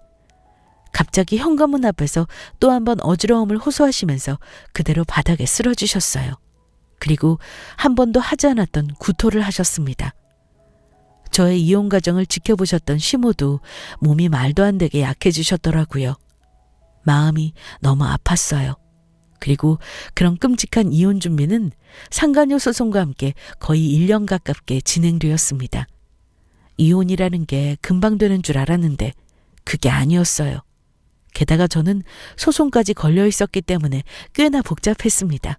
갑자기 현관문 앞에서 또 한 번 어지러움을 호소하시면서 그대로 바닥에 쓰러지셨어요. 그리고 한 번도 하지 않았던 구토를 하셨습니다. 저의 이혼 과정을 지켜보셨던 시모도 몸이 말도 안 되게 약해지셨더라고요. 마음이 너무 아팠어요. 그리고 그런 끔찍한 이혼 준비는 상간녀 소송과 함께 거의 1년 가깝게 진행되었습니다. 이혼이라는 게 금방 되는 줄 알았는데 그게 아니었어요. 게다가 저는 소송까지 걸려 있었기 때문에 꽤나 복잡했습니다.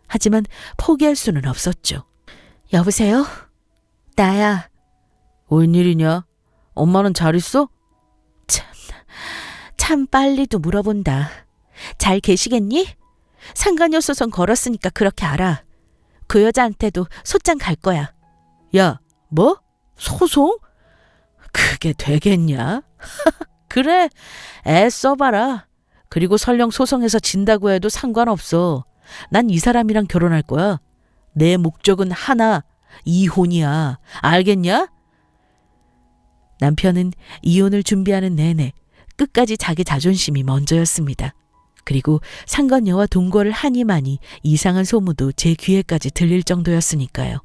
하지만 포기할 수는 없었죠. 여보세요? 나야. 웬일이냐? 엄마는 잘 있어? 참 빨리도 물어본다. 잘 계시겠니? 상간녀 소송 걸었으니까 그렇게 알아. 그 여자한테도 소장 갈 거야. 야, 뭐? 소송? 그게 되겠냐? 그래, 애 써봐라. 그리고 설령 소송해서 진다고 해도 상관없어. 난 이 사람이랑 결혼할 거야. 내 목적은 하나, 이혼이야. 알겠냐? 남편은 이혼을 준비하는 내내 끝까지 자기 자존심이 먼저였습니다. 그리고 상간녀와 동거를 하니 많이 이상한 소문도 제 귀에까지 들릴 정도였으니까요.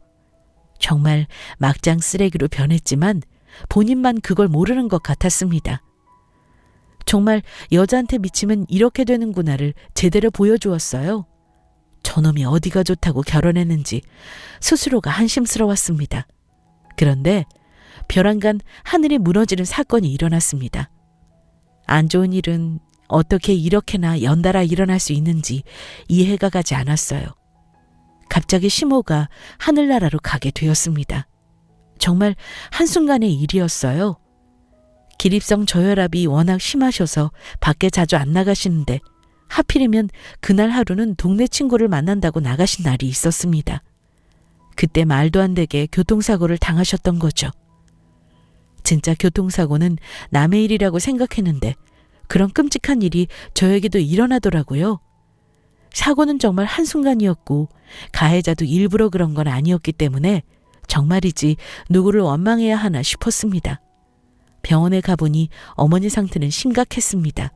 정말 막장 쓰레기로 변했지만 본인만 그걸 모르는 것 같았습니다. 정말 여자한테 미치면 이렇게 되는구나를 제대로 보여주었어요. 저놈이 어디가 좋다고 결혼했는지 스스로가 한심스러웠습니다. 그런데 벼랑간 하늘이 무너지는 사건이 일어났습니다. 안 좋은 일은 어떻게 이렇게나 연달아 일어날 수 있는지 이해가 가지 않았어요. 갑자기 시모가 하늘나라로 가게 되었습니다. 정말 한순간의 일이었어요. 기립성 저혈압이 워낙 심하셔서 밖에 자주 안 나가시는데 하필이면 그날 하루는 동네 친구를 만난다고 나가신 날이 있었습니다. 그때 말도 안 되게 교통사고를 당하셨던 거죠. 진짜 교통사고는 남의 일이라고 생각했는데 그런 끔찍한 일이 저에게도 일어나더라고요. 사고는 정말 한순간이었고 가해자도 일부러 그런 건 아니었기 때문에 정말이지 누구를 원망해야 하나 싶었습니다. 병원에 가보니 어머니 상태는 심각했습니다.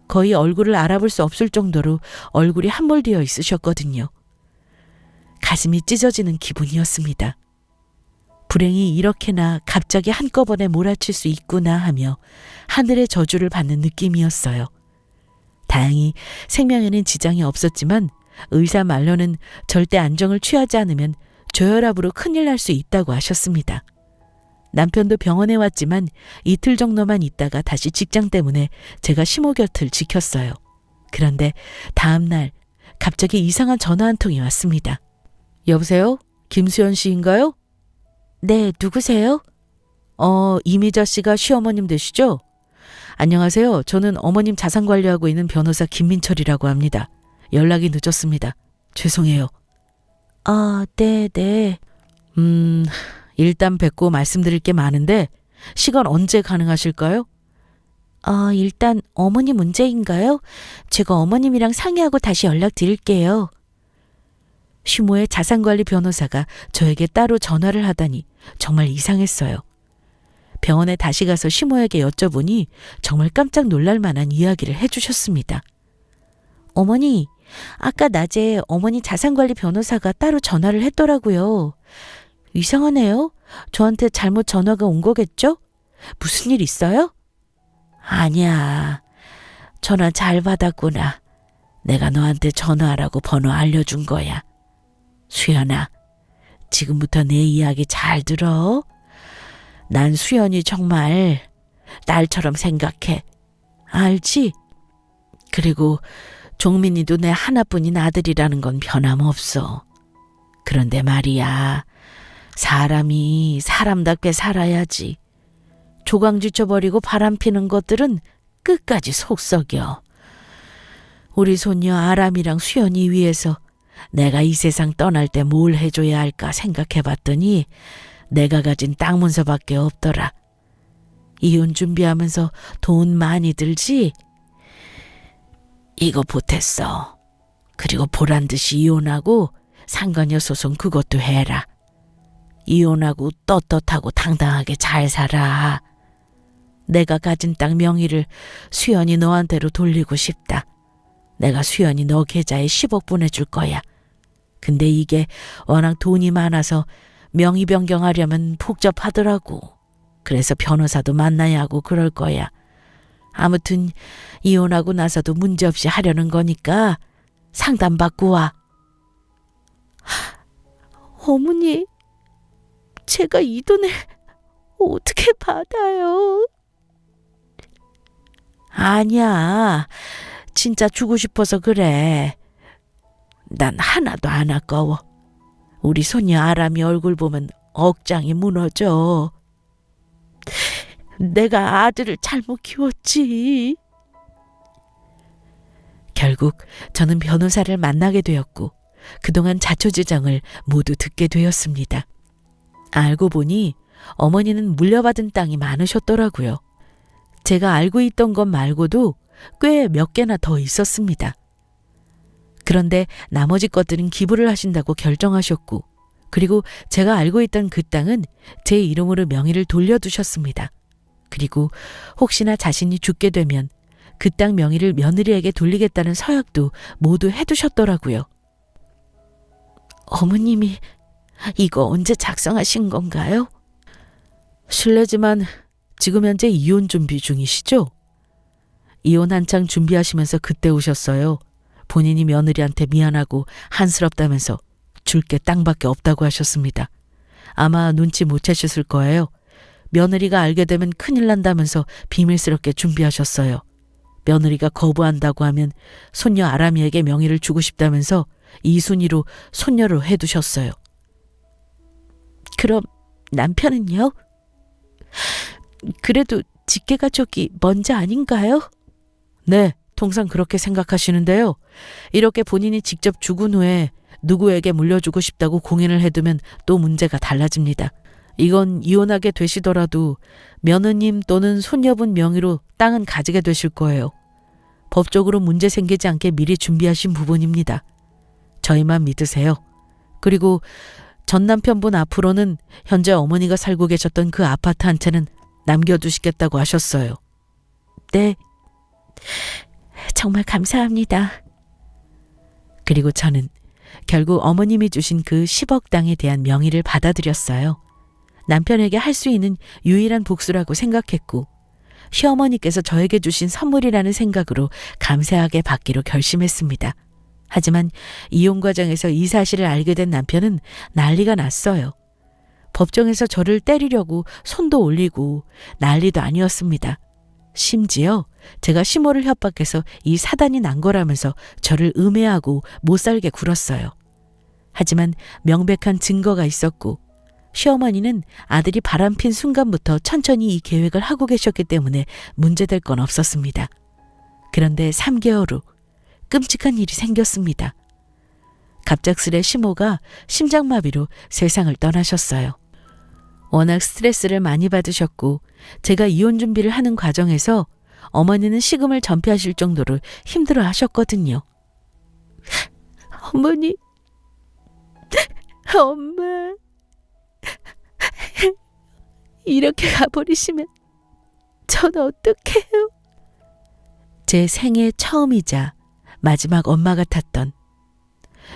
거의 얼굴을 알아볼 수 없을 정도로 얼굴이 함몰되어 있으셨거든요. 가슴이 찢어지는 기분이었습니다. 불행이 이렇게나 갑자기 한꺼번에 몰아칠 수 있구나 하며 하늘의 저주를 받는 느낌이었어요. 다행히 생명에는 지장이 없었지만 의사 말로는 절대 안정을 취하지 않으면 저혈압으로 큰일 날 수 있다고 하셨습니다. 남편도 병원에 왔지만 이틀 정도만 있다가 다시 직장 때문에 제가 시모 곁을 지켰어요. 그런데 다음 날 갑자기 이상한 전화 한 통이 왔습니다. 여보세요? 김수연 씨인가요? 네, 누구세요? 이미자 씨가 시어머님 되시죠? 안녕하세요. 저는 어머님 자산 관리하고 있는 변호사 김민철이라고 합니다. 연락이 늦었습니다. 죄송해요. 네. 일단 뵙고 말씀드릴 게 많은데 시간 언제 가능하실까요? 일단 어머니 문제인가요? 제가 어머님이랑 상의하고 다시 연락드릴게요. 시모의 자산관리 변호사가 저에게 따로 전화를 하다니 정말 이상했어요. 병원에 다시 가서 시모에게 여쭤보니 정말 깜짝 놀랄 만한 이야기를 해주셨습니다. 어머니, 아까 낮에 어머니 자산관리 변호사가 따로 전화를 했더라고요. 이상하네요. 저한테 잘못 전화가 온 거겠죠? 무슨 일 있어요? 아니야. 전화 잘 받았구나. 내가 너한테 전화하라고 번호 알려준 거야. 수연아, 지금부터 내 이야기 잘 들어. 난 수연이 정말 딸처럼 생각해. 알지? 그리고 종민이도 내 하나뿐인 아들이라는 건 변함없어. 그런데 말이야, 사람이 사람답게 살아야지. 조강지쳐버리고 바람피는 것들은 끝까지 속썩여. 우리 손녀 아람이랑 수연이 위해서 내가 이 세상 떠날 때 뭘 해줘야 할까 생각해봤더니 내가 가진 땅 문서밖에 없더라. 이혼 준비하면서 돈 많이 들지? 이거 보탰어. 그리고 보란듯이 이혼하고 상간녀 소송 그것도 해라. 이혼하고 떳떳하고 당당하게 잘 살아. 내가 가진 땅 명의를 수연이 너한테로 돌리고 싶다. 내가 수연이 너 계좌에 10억 보내줄 거야. 근데 이게 워낙 돈이 많아서 명의 변경하려면 복잡하더라고. 그래서 변호사도 만나야 하고 그럴 거야. 아무튼 이혼하고 나서도 문제없이 하려는 거니까 상담받고 와. 어머니, 제가 이 돈을 어떻게 받아요? 아니야. 진짜 주고 싶어서 그래. 난 하나도 안 아까워. 우리 손녀 아람이 얼굴 보면 억장이 무너져. 내가 아들을 잘못 키웠지. 결국 저는 변호사를 만나게 되었고 그동안 자초지정을 모두 듣게 되었습니다. 알고 보니 어머니는 물려받은 땅이 많으셨더라고요. 제가 알고 있던 것 말고도 꽤 몇 개나 더 있었습니다. 그런데 나머지 것들은 기부를 하신다고 결정하셨고, 그리고 제가 알고 있던 그 땅은 제 이름으로 명의를 돌려두셨습니다. 그리고 혹시나 자신이 죽게 되면 그 땅 명의를 며느리에게 돌리겠다는 서약도 모두 해두셨더라고요. 어머님이 이거 언제 작성하신 건가요? 실례지만 지금 현재 이혼 준비 중이시죠? 이혼 한창 준비하시면서 그때 오셨어요. 본인이 며느리한테 미안하고 한스럽다면서 줄 게 땅밖에 없다고 하셨습니다. 아마 눈치 못 채셨을 거예요. 며느리가 알게 되면 큰일 난다면서 비밀스럽게 준비하셨어요. 며느리가 거부한다고 하면 손녀 아람이에게 명의를 주고 싶다면서 이순이로 손녀로 해두셨어요. 그럼 남편은요? 그래도 직계가족이 먼저 아닌가요? 네, 통상 그렇게 생각하시는데요. 이렇게 본인이 직접 죽은 후에 누구에게 물려주고 싶다고 공인을 해두면 또 문제가 달라집니다. 이건 이혼하게 되시더라도 며느님 또는 손녀분 명의로 땅은 가지게 되실 거예요. 법적으로 문제 생기지 않게 미리 준비하신 부분입니다. 저희만 믿으세요. 그리고 전 남편분 앞으로는 현재 어머니가 살고 계셨던 그 아파트 한 채는 남겨두시겠다고 하셨어요. 네. 정말 감사합니다. 그리고 저는 결국 어머님이 주신 그 10억 땅에 대한 명의를 받아들였어요. 남편에게 할 수 있는 유일한 복수라고 생각했고 시어머니께서 저에게 주신 선물이라는 생각으로 감사하게 받기로 결심했습니다. 하지만 이혼 과정에서 이 사실을 알게 된 남편은 난리가 났어요. 법정에서 저를 때리려고 손도 올리고 난리도 아니었습니다. 심지어 제가 시모를 협박해서 이 사단이 난 거라면서 저를 음해하고 못살게 굴었어요. 하지만 명백한 증거가 있었고 시어머니는 아들이 바람핀 순간부터 천천히 이 계획을 하고 계셨기 때문에 문제될 건 없었습니다. 그런데 3개월 후 끔찍한 일이 생겼습니다. 갑작스레 시모가 심장마비로 세상을 떠나셨어요. 워낙 스트레스를 많이 받으셨고 제가 이혼 준비를 하는 과정에서 어머니는 식음을 전폐하실 정도로 힘들어 하셨거든요. 어머니, 엄마, 이렇게 가버리시면 전 어떡해요? 제 생애 처음이자 마지막 엄마 같았던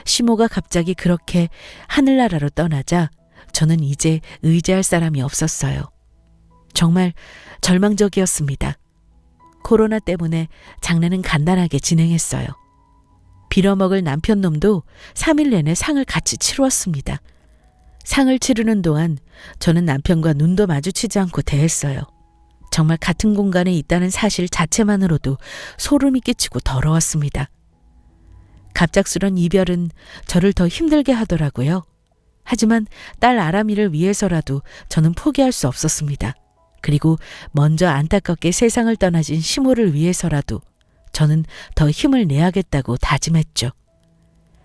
시모가 갑자기 그렇게 하늘나라로 떠나자 저는 이제 의지할 사람이 없었어요. 정말 절망적이었습니다. 코로나 때문에 장례는 간단하게 진행했어요. 빌어먹을 남편 놈도 3일 내내 상을 같이 치루었습니다. 상을 치르는 동안 저는 남편과 눈도 마주치지 않고 대했어요. 정말 같은 공간에 있다는 사실 자체만으로도 소름이 끼치고 더러웠습니다. 갑작스런 이별은 저를 더 힘들게 하더라고요. 하지만 딸 아람이를 위해서라도 저는 포기할 수 없었습니다. 그리고 먼저 안타깝게 세상을 떠나진 시모를 위해서라도 저는 더 힘을 내야겠다고 다짐했죠.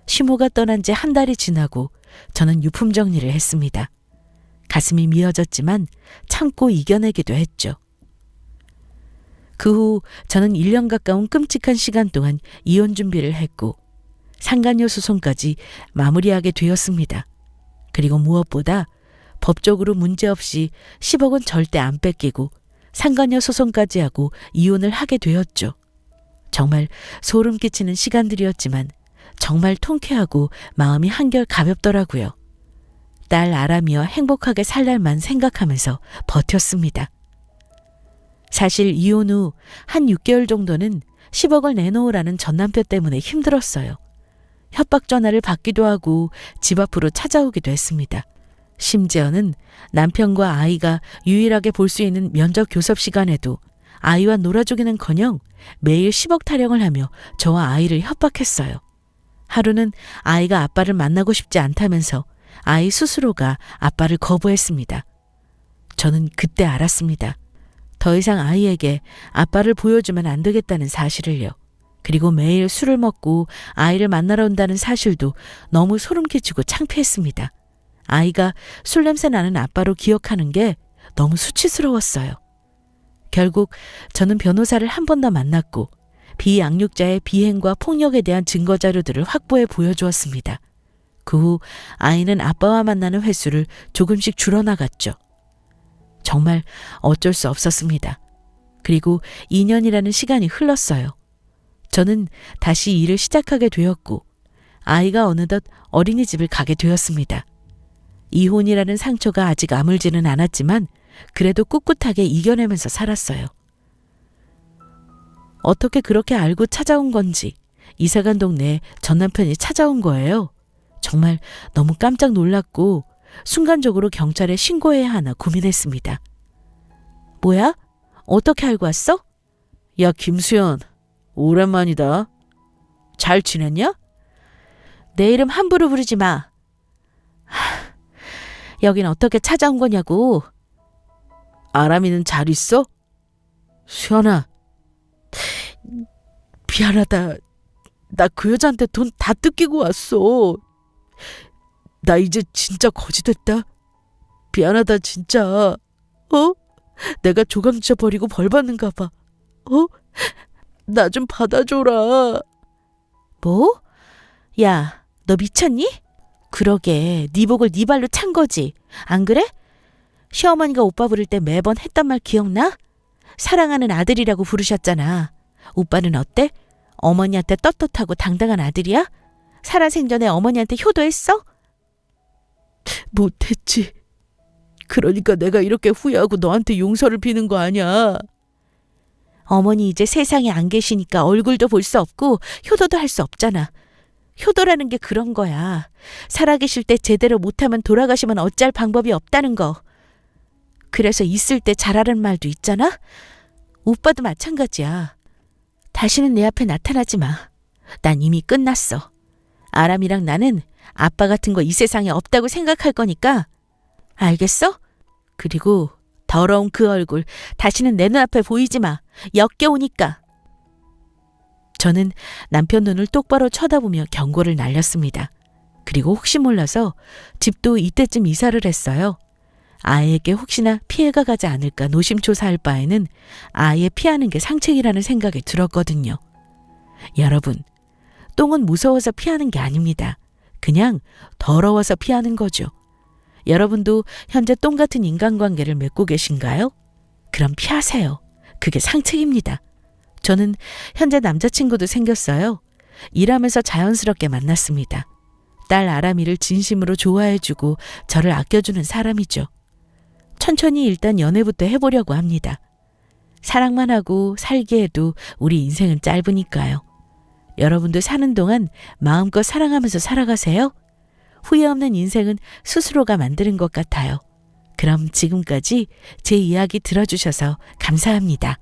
시모가 떠난 지 한 달이 지나고 저는 유품 정리를 했습니다. 가슴이 미어졌지만 참고 이겨내기도 했죠. 그 후 저는 1년 가까운 끔찍한 시간 동안 이혼 준비를 했고 상간녀 소송까지 마무리하게 되었습니다. 그리고 무엇보다 법적으로 문제없이 10억은 절대 안 뺏기고 상간녀 소송까지 하고 이혼을 하게 되었죠. 정말 소름 끼치는 시간들이었지만 정말 통쾌하고 마음이 한결 가볍더라고요. 딸 아람이와 행복하게 살 날만 생각하면서 버텼습니다. 사실 이혼 후 한 6개월 정도는 10억을 내놓으라는 전남편 때문에 힘들었어요. 협박 전화를 받기도 하고 집 앞으로 찾아오기도 했습니다. 심지어는 남편과 아이가 유일하게 볼 수 있는 면접 교섭 시간에도 아이와 놀아주기는커녕 매일 10억 타령을 하며 저와 아이를 협박했어요. 하루는 아이가 아빠를 만나고 싶지 않다면서 아이 스스로가 아빠를 거부했습니다. 저는 그때 알았습니다. 더 이상 아이에게 아빠를 보여주면 안 되겠다는 사실을요. 그리고 매일 술을 먹고 아이를 만나러 온다는 사실도 너무 소름 끼치고 창피했습니다. 아이가 술 냄새 나는 아빠로 기억하는 게 너무 수치스러웠어요. 결국 저는 변호사를 한 번 더 만났고 비양육자의 비행과 폭력에 대한 증거 자료들을 확보해 보여주었습니다. 그 후 아이는 아빠와 만나는 횟수를 조금씩 줄어나갔죠. 정말 어쩔 수 없었습니다. 그리고 2년이라는 시간이 흘렀어요. 저는 다시 일을 시작하게 되었고 아이가 어느덧 어린이집을 가게 되었습니다. 이혼이라는 상처가 아직 아물지는 않았지만 그래도 꿋꿋하게 이겨내면서 살았어요. 어떻게 그렇게 알고 찾아온 건지 이사간 동네에 전 남편이 찾아온 거예요. 정말 너무 깜짝 놀랐고 순간적으로 경찰에 신고해야 하나 고민했습니다. 뭐야? 어떻게 알고 왔어? 야, 김수연. 오랜만이다. 잘 지냈냐? 내 이름 함부로 부르지 마. 여긴 어떻게 찾아온 거냐고. 아람이는 잘 있어? 수연아. 미안하다. 나 그 여자한테 돈 다 뜯기고 왔어. 나 이제 진짜 거지 됐다. 미안하다 진짜. 내가 조감지쳐 버리고 벌 받는가 봐. 나 좀 받아줘라. 뭐? 야, 너 미쳤니? 그러게, 네 복을 네 발로 찬 거지. 안 그래? 시어머니가 오빠 부를 때 매번 했던 말 기억나? 사랑하는 아들이라고 부르셨잖아. 오빠는 어때? 어머니한테 떳떳하고 당당한 아들이야? 살아생전에 어머니한테 효도했어? 못했지. 그러니까 내가 이렇게 후회하고 너한테 용서를 비는 거 아니야. 어머니 이제 세상에 안 계시니까 얼굴도 볼 수 없고 효도도 할 수 없잖아. 효도라는 게 그런 거야. 살아계실 때 제대로 못하면 돌아가시면 어찌할 방법이 없다는 거. 그래서 있을 때 잘하는 말도 있잖아. 오빠도 마찬가지야. 다시는 내 앞에 나타나지 마. 난 이미 끝났어. 아람이랑 나는 아빠 같은 거 이 세상에 없다고 생각할 거니까. 알겠어? 그리고 더러운 그 얼굴 다시는 내 눈앞에 보이지 마. 역겨우니까. 저는 남편 눈을 똑바로 쳐다보며 경고를 날렸습니다. 그리고 혹시 몰라서 집도 이때쯤 이사를 했어요. 아이에게 혹시나 피해가 가지 않을까 노심초사할 바에는 아예 피하는 게 상책이라는 생각이 들었거든요. 여러분, 똥은 무서워서 피하는 게 아닙니다. 그냥 더러워서 피하는 거죠. 여러분도 현재 똥 같은 인간관계를 맺고 계신가요? 그럼 피하세요. 그게 상책입니다. 저는 현재 남자친구도 생겼어요. 일하면서 자연스럽게 만났습니다. 딸 아람이를 진심으로 좋아해주고 저를 아껴주는 사람이죠. 천천히 일단 연애부터 해보려고 합니다. 사랑만 하고 살기에도 우리 인생은 짧으니까요. 여러분도 사는 동안 마음껏 사랑하면서 살아가세요. 후회 없는 인생은 스스로가 만드는 것 같아요. 그럼 지금까지 제 이야기 들어주셔서 감사합니다.